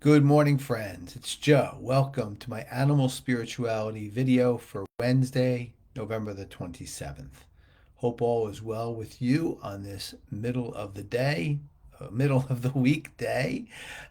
Good morning, friends. It's Joe. Welcome to my animal spirituality video for Wednesday, November the 27th. Hope all is well with you on this middle of the day, middle of the week day.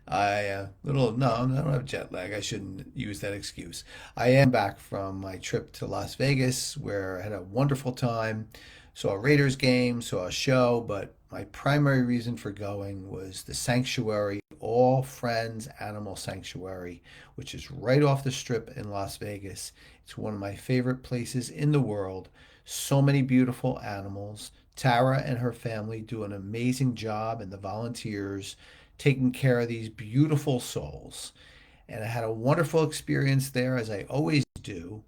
I don't have jet lag. I shouldn't use that excuse. I am back from my trip to Las Vegas where I had a wonderful time. Saw a Raiders game, saw a show, but my primary reason for going was the sanctuary, All Friends Animal Sanctuary, which is right off the strip in Las Vegas. It's one of my favorite places in the world. So many beautiful animals. Tara and her family do an amazing job, and the volunteers taking care of these beautiful souls. And I had a wonderful experience there, as I always do.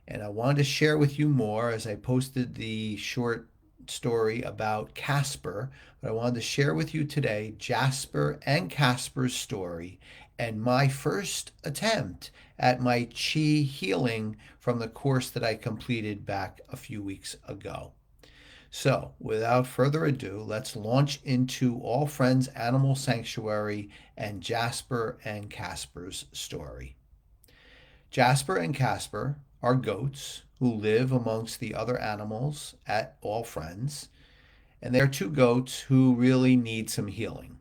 And I wanted to share with you more as I posted the short story about Casper. But I wanted to share with you today Jasper and Casper's story and my first attempt at my chi healing from the course that I completed back a few weeks ago. So, without further ado, let's launch into All Friends Animal Sanctuary and Jasper and Casper's story. Jasper and Casper are goats who live amongst the other animals at All Friends, and they are two goats who really need some healing.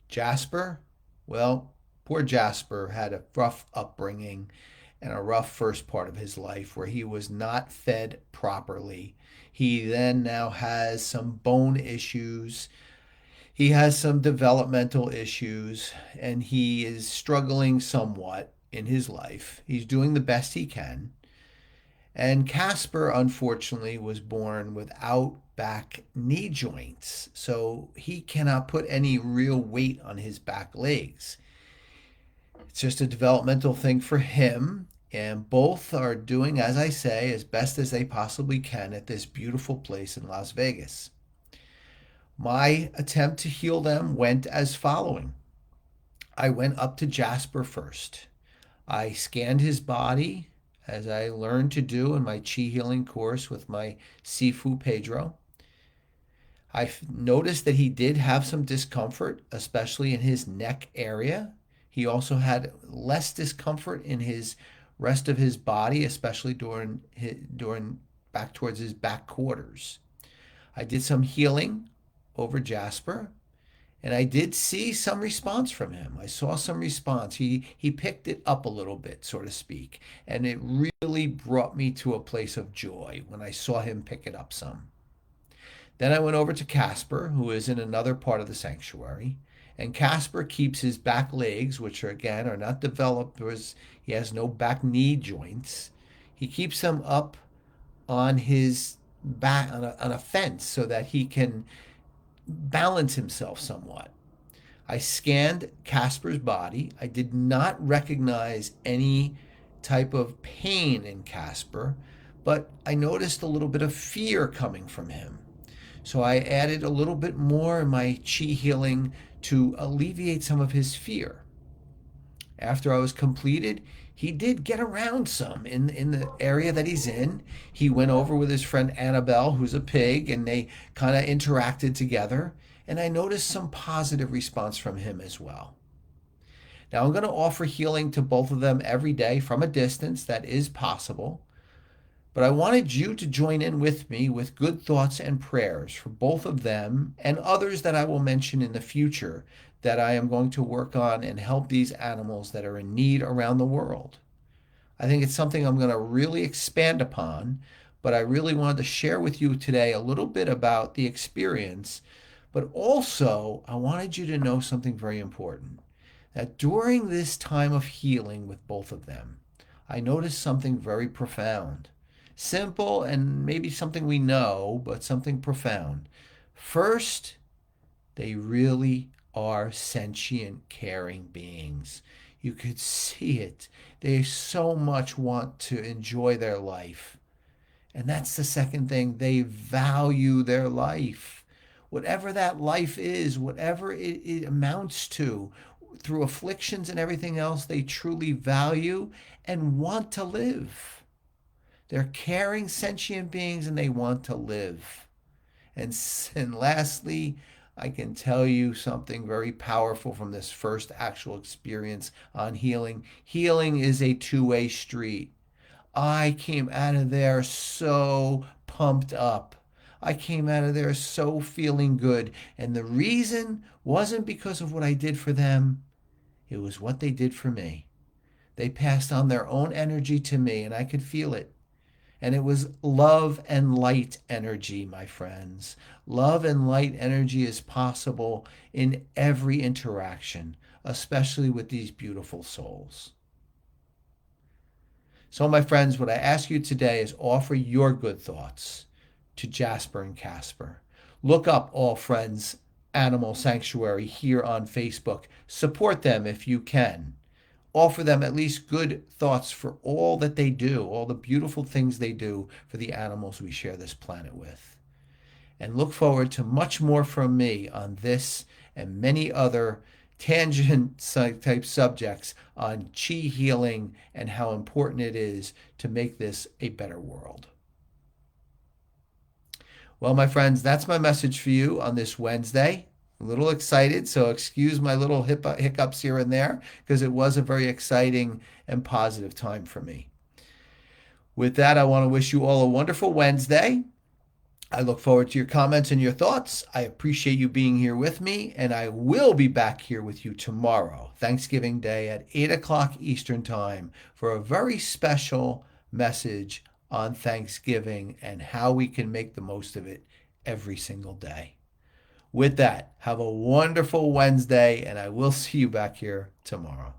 Jasper, well, poor Jasper had a rough upbringing and a rough first part of his life where he was not fed properly. He then now has some bone issues. He has some developmental issues, and he is struggling somewhat in his life. He's doing the best he can. And Casper, unfortunately, was born without back knee joints, so he cannot put any real weight on his back legs. It's just a developmental thing for him, and both are doing, as I say, as best as they possibly can at this beautiful place in Las Vegas. My attempt to heal them went as following. I went up to Jasper first. I scanned his body as I learned to do in my chi healing course with my Sifu Pedro. I noticed that he did have some discomfort, especially in his neck area. He also had less discomfort in his rest of his body, especially during back towards his back quarters. I did some healing over Jasper, and I did see some response from him. I saw some response. He picked it up a little bit, so to speak, and it really brought me to a place of joy when I saw him pick it up some. Then I went over to Casper, who is in another part of the sanctuary, and Casper keeps his back legs, which are again are not developed, he has no back knee joints. He keeps them up on his back on a fence so that he can balance himself somewhat. I scanned Casper's body. I did not recognize any type of pain in Casper, but I noticed a little bit of fear coming from him. So I added a little bit more in my chi healing to alleviate some of his fear. After I was completed, he did get around some in the area that he's in. He went over with his friend Annabelle, who's a pig, and they kind of interacted together. And I noticed some positive response from him as well. Now, I'm going to offer healing to both of them every day from a distance. That is possible. But I wanted you to join in with me with good thoughts and prayers for both of them and others that I will mention in the future that I am going to work on and help these animals that are in need around the world. I think it's something I'm going to really expand upon, but I really wanted to share with you today a little bit about the experience. But also, I wanted you to know something very important, that during this time of healing with both of them, I noticed something very profound. Simple and maybe something we know, but something profound. First, they really are sentient, caring beings. You could see it. They so much want to enjoy their life. And that's the second thing. They value their life. Whatever that life is, whatever it amounts to, through afflictions and everything else, they truly value and want to live. They're caring, sentient beings and they want to live. And lastly, I can tell you something very powerful from this first actual experience on healing. Healing is a two-way street. I came out of there so pumped up. I came out of there so feeling good. And the reason wasn't because of what I did for them, it was what they did for me. They passed on their own energy to me, and I could feel it. And it was love and light energy, my friends. Love and light energy is possible in every interaction, especially with these beautiful souls. So, my friends, what I ask you today is offer your good thoughts to Jasper and Casper. Look up All Friends Animal Sanctuary here on Facebook. Support them if you can. Offer them at least good thoughts for all that they do, all the beautiful things they do for the animals we share this planet with. And look forward to much more from me on this and many other tangent type subjects on chi healing and how important it is to make this a better world. Well, my friends, that's my message for you on this Wednesday. A little excited, so excuse my little hiccups here and there because it was a very exciting and positive time for me. With that, I want to wish you all a wonderful Wednesday. I look forward to your comments and your thoughts. I appreciate you being here with me, and I will be back here with you tomorrow, Thanksgiving Day at 8 o'clock Eastern Time, for a very special message on Thanksgiving and how we can make the most of it every single day. With that, have a wonderful Wednesday, and I will see you back here tomorrow.